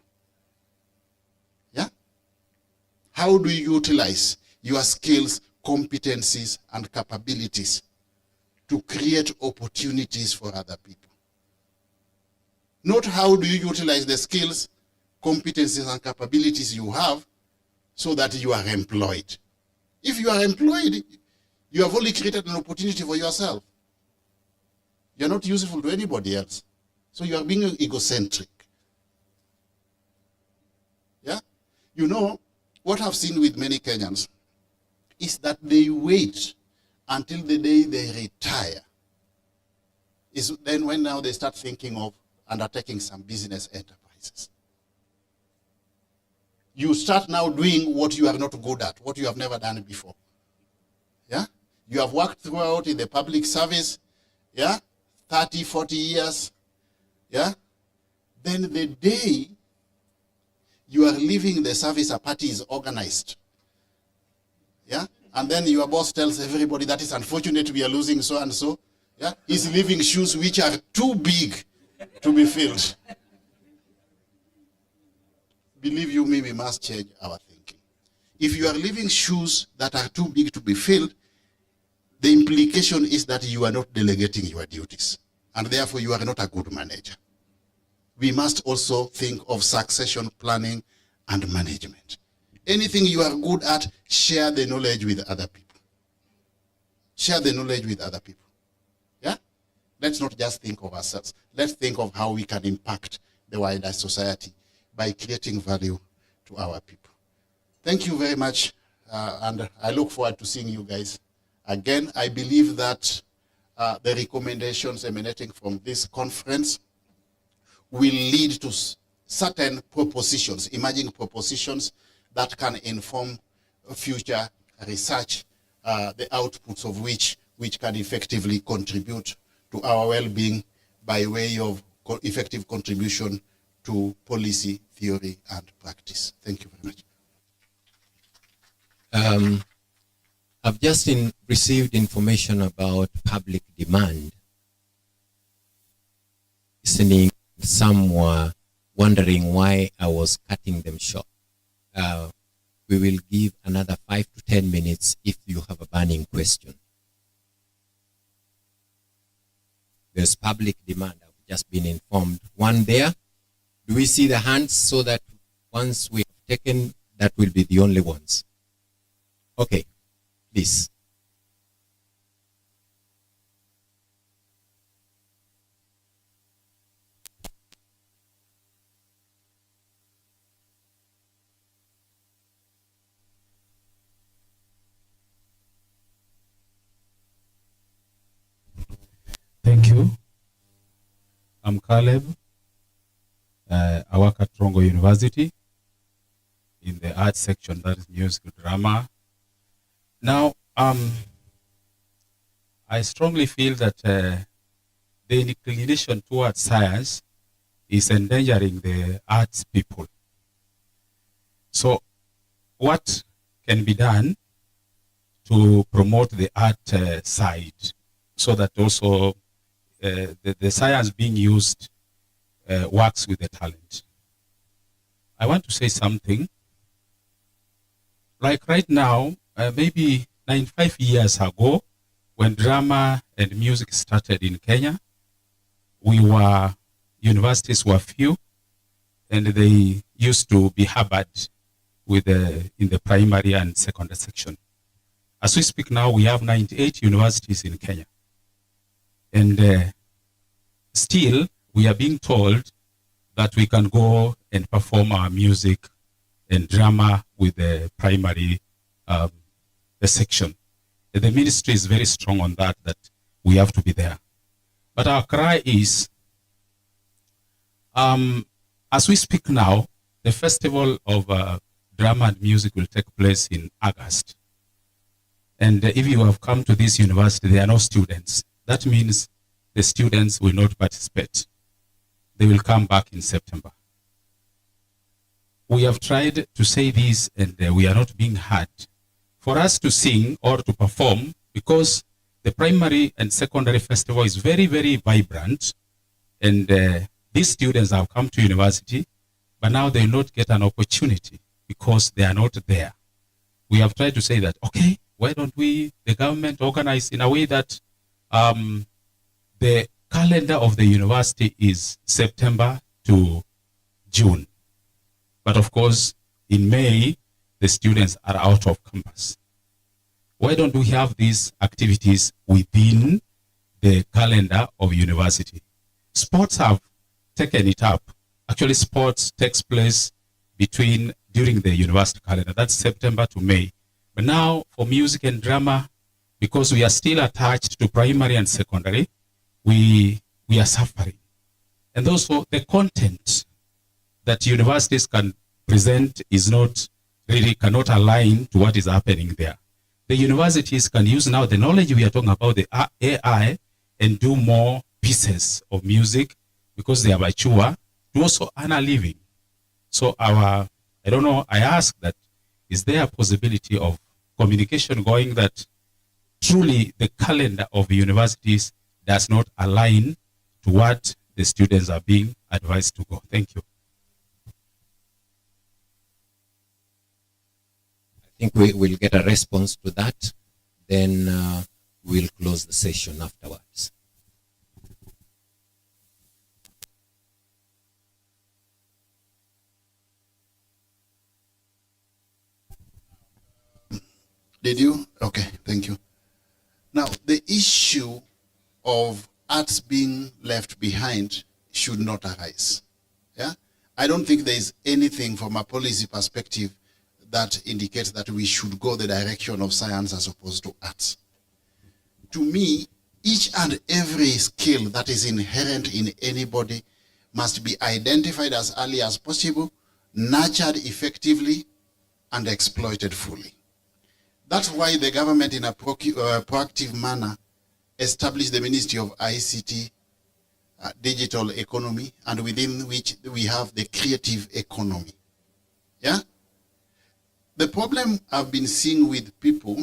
Yeah? How do you utilize your skills, competencies, and capabilities to create opportunities for other people? Not how do you utilize the skills, competencies, and capabilities you have so that you are employed. If you are employed, you have only created an opportunity for yourself. You're not useful to anybody else. So you are being egocentric. Yeah? You know, what I've seen with many Kenyans is that they wait until the day they retire. Is then when now they start thinking of undertaking some business enterprises. You start now doing what you are not good at, what you have never done before. Yeah? You have worked throughout in the public service, yeah? 30, 40 years, yeah? Then the day you are leaving the service, a party is organized, yeah? And then your boss tells everybody that is unfortunate we are losing so and so, yeah? He's leaving shoes which are too big to be filled. Believe you me, we must change our thinking. If you are leaving shoes that are too big to be filled, the implication is that you are not delegating your duties, and therefore you are not a good manager. We must also think of succession planning and management. Anything you are good at, share the knowledge with other people. Share the knowledge with other people. Yeah? Let's not just think of ourselves. Let's think of how we can impact the wider society by creating value to our people. Thank you very much, and I look forward to seeing you guys again. I believe that the recommendations emanating from this conference will lead to certain propositions, emerging propositions that can inform future research, the outputs of which can effectively contribute to our well-being by way of effective contribution to policy, theory, and practice. Thank you very much. I've just received information about public demand. Listening, some were wondering why I was cutting them short. We will give another 5 to 10 minutes if you have a burning question. There's public demand. I've just been informed. One there. Do we see the hands so that once we have taken, that will be the only ones? Okay, please. Thank you. I'm Caleb. I work at Rongo University in the arts section, that is music, drama. Now, I strongly feel that the inclination towards science is endangering the arts people. So, what can be done to promote the art side so that also the science being used works with the talent? I want to say something. Like right now, maybe 95 years ago, when drama and music started in Kenya, universities were few, and they used to be harbored in the primary and secondary section. As we speak now, we have 98 universities in Kenya. And still, we are being told that we can go and perform our music and drama with the primary section. The ministry is very strong on that we have to be there. But our cry is, as we speak now, the festival of drama and music will take place in August. And if you have come to this university, there are no students. That means the students will not participate. They will come back in September. we have tried to say this and we are not being heard. For us to sing or to perform, because the primary and secondary festival is very, very vibrant, and these students have come to university, but now they will not get an opportunity because they are not there. We have tried to say that, okay, why don't we, the government, organize in a way that the calendar of the university is September to June. But of course, in May, the students are out of campus. Why don't we have these activities within the calendar of university? Sports have taken it up. Actually, sports takes place during the university calendar. That's September to May. But now for music and drama, because we are still attached to primary and secondary, we are suffering. And also the content that universities can present is cannot align to what is happening there. The universities can use now the knowledge we are talking about, the AI, and do more pieces of music because they are mature to also earn a living. So I don't know, I ask that, is there a possibility of communication going that truly the calendar of the universities does not align to what the students are being advised to go? Thank you. I think we will get a response to that. Then we'll close the session afterwards. Did you? Okay, thank you. Now, the issue of arts being left behind should not arise. Yeah? I don't think there is anything from a policy perspective that indicates that we should go the direction of science as opposed to arts. To me, each and every skill that is inherent in anybody must be identified as early as possible, nurtured effectively, and exploited fully. That's why the government, in a proactive manner, established the Ministry of ICT, Digital Economy, and within which we have the creative economy. Yeah? The problem I've been seeing with people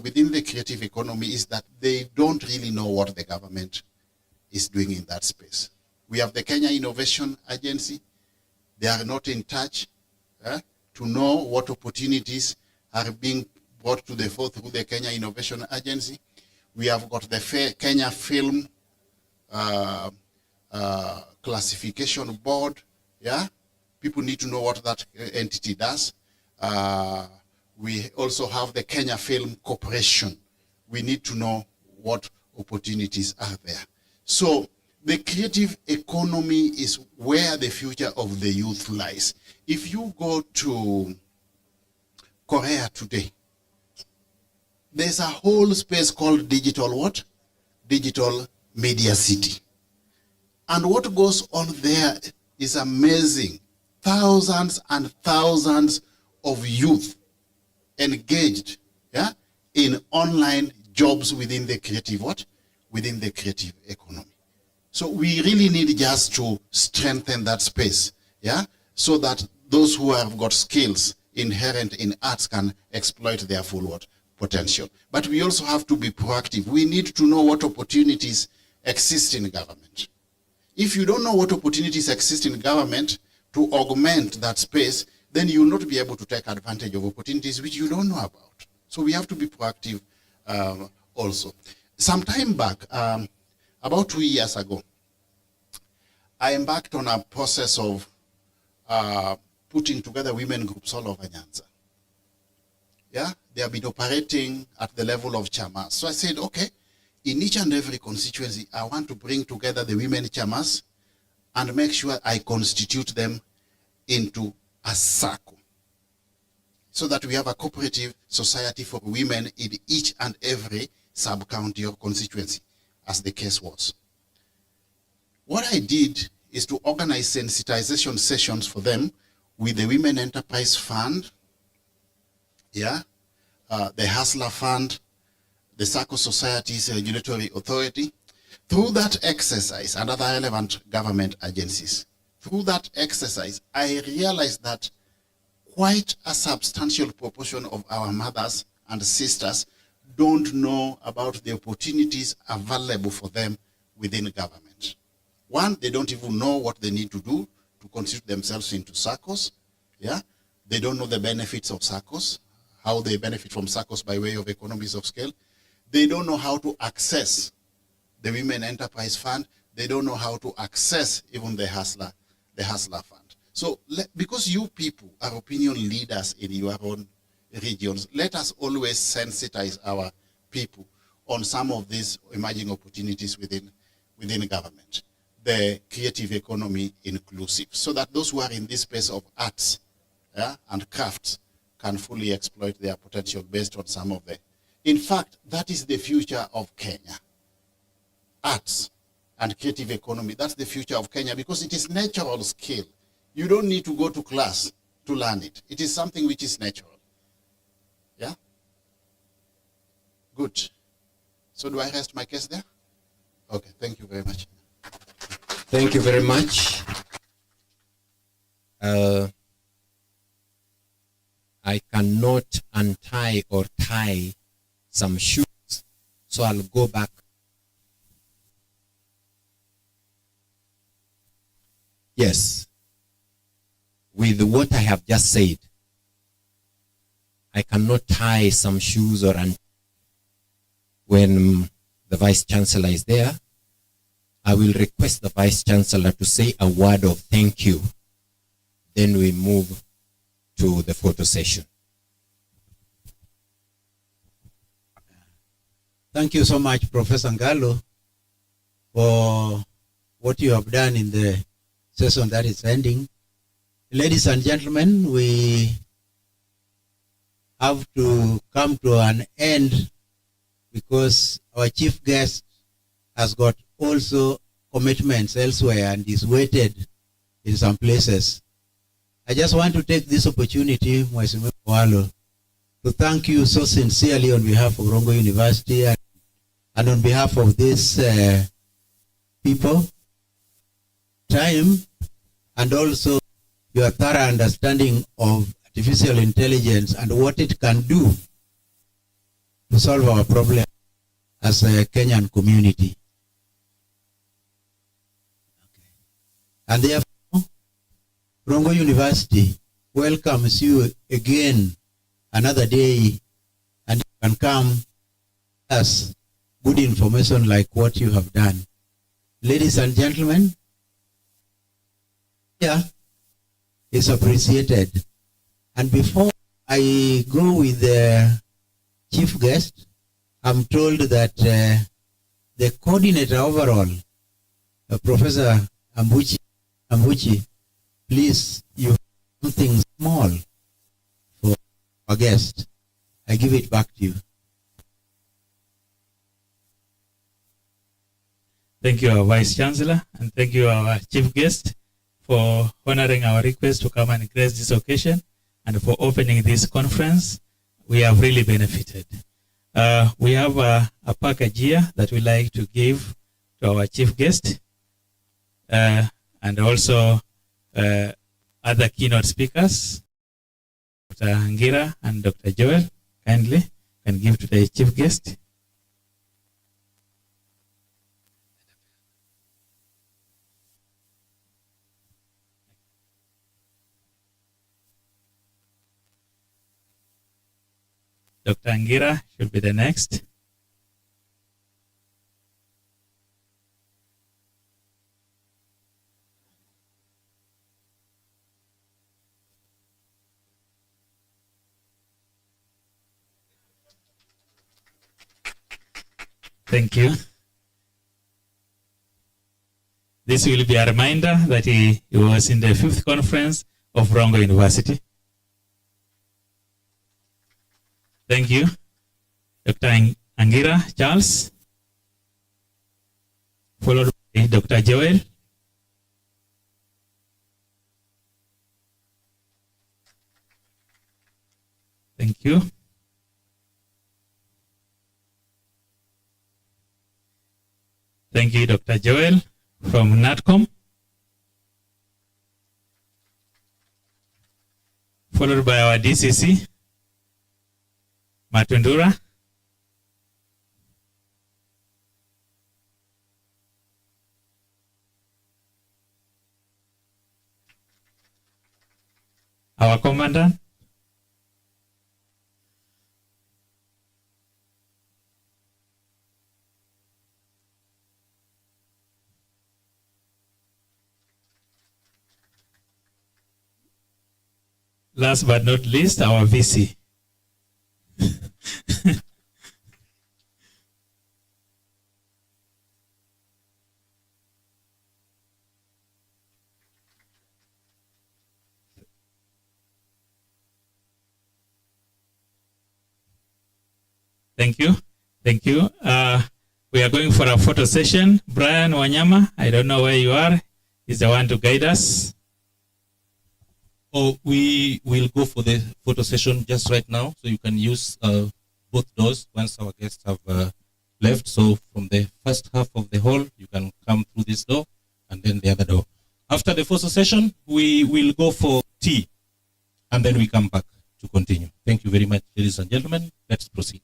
within the creative economy is that they don't really know what the government is doing in that space. We have the Kenya Innovation Agency. They are not in touch to know what opportunities are being brought to the fore through the Kenya Innovation Agency. We have got the Kenya Film Classification Board. Yeah, people need to know what that entity does. We also have the Kenya Film Corporation. We need to know what opportunities are there. So the creative economy is where the future of the youth lies. If you go to Korea today, there's a whole space called digital what? Digital Media City. And what goes on there is amazing. Thousands and thousands of youth engaged in online jobs within the creative what? Within the creative economy. So we really need just to strengthen that space, so that those who have got skills inherent in arts can exploit their full what? Potential. But we also have to be proactive. We need to know what opportunities exist in government. If you don't know what opportunities exist in government to augment that space, then you will not be able to take advantage of opportunities which you don't know about. So we have to be proactive also. Some time back, about 2 years ago, I embarked on a process of putting together women groups all over Nyanza. Yeah, they have been operating at the level of chamas. So I said, okay, in each and every constituency, I want to bring together the women chamas and make sure I constitute them into a circle so that we have a cooperative society for women in each and every sub-county or constituency, as the case was. What I did is to organize sensitization sessions for them with the Women Enterprise Fund, the Hustler Fund, the Circle Societies Regulatory Authority. Through that exercise and other relevant government agencies, through that exercise, I realized that quite a substantial proportion of our mothers and sisters don't know about the opportunities available for them within government. One, they don't even know what they need to do to constitute themselves into SACCOs. Yeah, they don't know the benefits of SACCOs, how they benefit from SACCOs by way of economies of scale. They don't know how to access the Women Enterprise Fund. They don't know how to access even the Hustler Fund. So because you people are opinion leaders in your own regions, let us always sensitize our people on some of these emerging opportunities within government. The creative economy inclusive, so that those who are in this space of arts, yeah, and crafts can fully exploit their potential based on some of the. In fact, that is the future of Kenya. Arts and creative economy, that's the future of Kenya, because it is natural skill. You don't need to go to class to learn it. It is something which is natural. Yeah? Good. So do I rest my case there? Okay, thank you very much. Thank you very much. I cannot untie or tie some shoes, so I'll go back. Yes. With what I have just said, I cannot tie some shoes or when the Vice Chancellor is there, I will request the Vice Chancellor to say a word of thank you. Then we move to the photo session. Thank you so much, Professor Ngalo, for what you have done in the session that is ending. Ladies and gentlemen, we have to come to an end because our chief guest has got also commitments elsewhere and is waited in some places. I just want to take this opportunity, Mheshimiwa Walo, to thank you so sincerely on behalf of Rongo University and on behalf of these people, time, and also your thorough understanding of artificial intelligence and what it can do to solve our problem as a Kenyan community. Okay. And therefore, Rongo University welcomes you again another day, and you can come as good information like what you have done. Ladies and gentlemen, here is appreciated. And before I go with the chief guest, I'm told that the coordinator overall, Professor Ambuchi, please, you have something small for our guest. I give it back to you. Thank you, our Vice Chancellor, and thank you, our Chief Guest, for honoring our request to come and grace this occasion and for opening this conference. We have really benefited. We have a package here that we like to give to our Chief Guest and also other keynote speakers, Dr. Ngira and Dr. Joel. Kindly can give to the Chief Guest. Dr. Ngira should be the next. Thank you. This will be a reminder that he was in the 5th conference of Rongo University. Thank you. Dr. Angira Charles, followed by Dr. Joel. Thank you. Thank you, Dr. Joel from NATCOM. followed by our DCC, Matundura. Our commandant. Last but not least, our VC. Thank you. Thank you. We are going for a photo session. Brian Wanyama, I don't know where you are. He's the one to guide us. Oh, we will go for the photo session just right now. So you can use both doors once our guests have left. So from the first half of the hall, you can come through this door and then the other door. After the photo session, we will go for tea and then we come back to continue. Thank you very much, ladies and gentlemen. Let's proceed.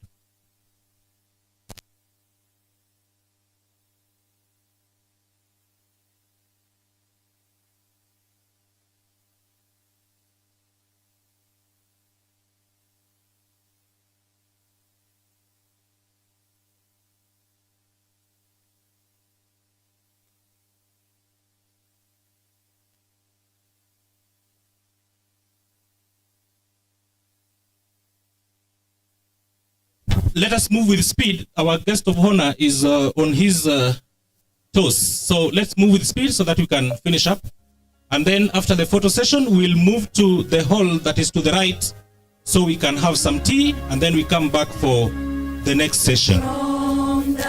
Let us move with speed. Our guest of honor is on his toes. So let's move with speed so that we can finish up. And then after the photo session, we'll move to the hall that is to the right so we can have some tea and then we come back for the next session. From the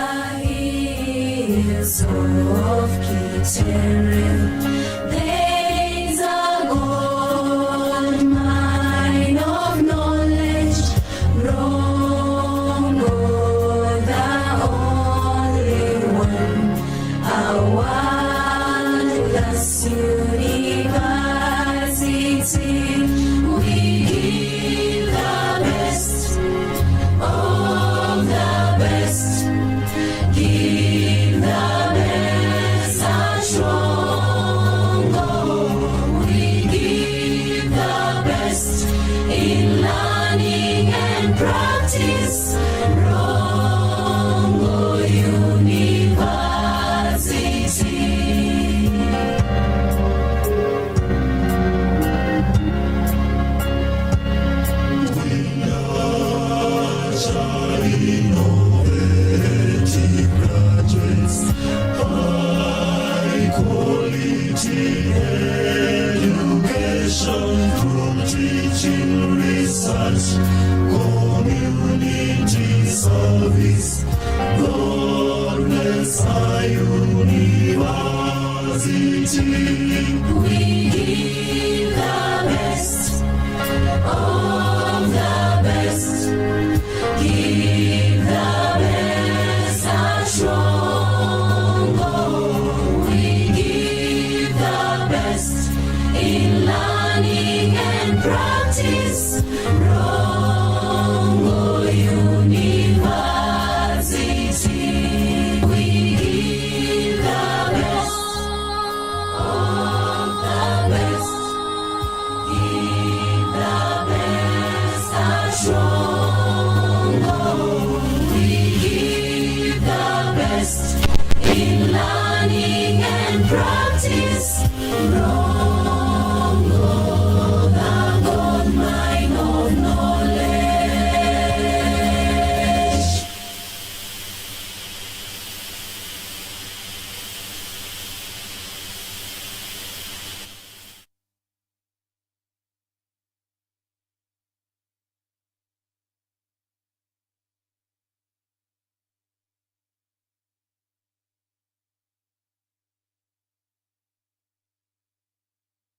hills of Kitchener, there's a gold mine of knowledge. Rongo, the only one, a wondrous university. We give the best of the best. Give the best a Rongo. We give the best in learning and practice. Rongo University. We give the best of the best. Give the best a Rongo. We give the best in learning and practice. Rongo University. We give the best of the best. Give the best a Rongo. We give the best in learning and practice.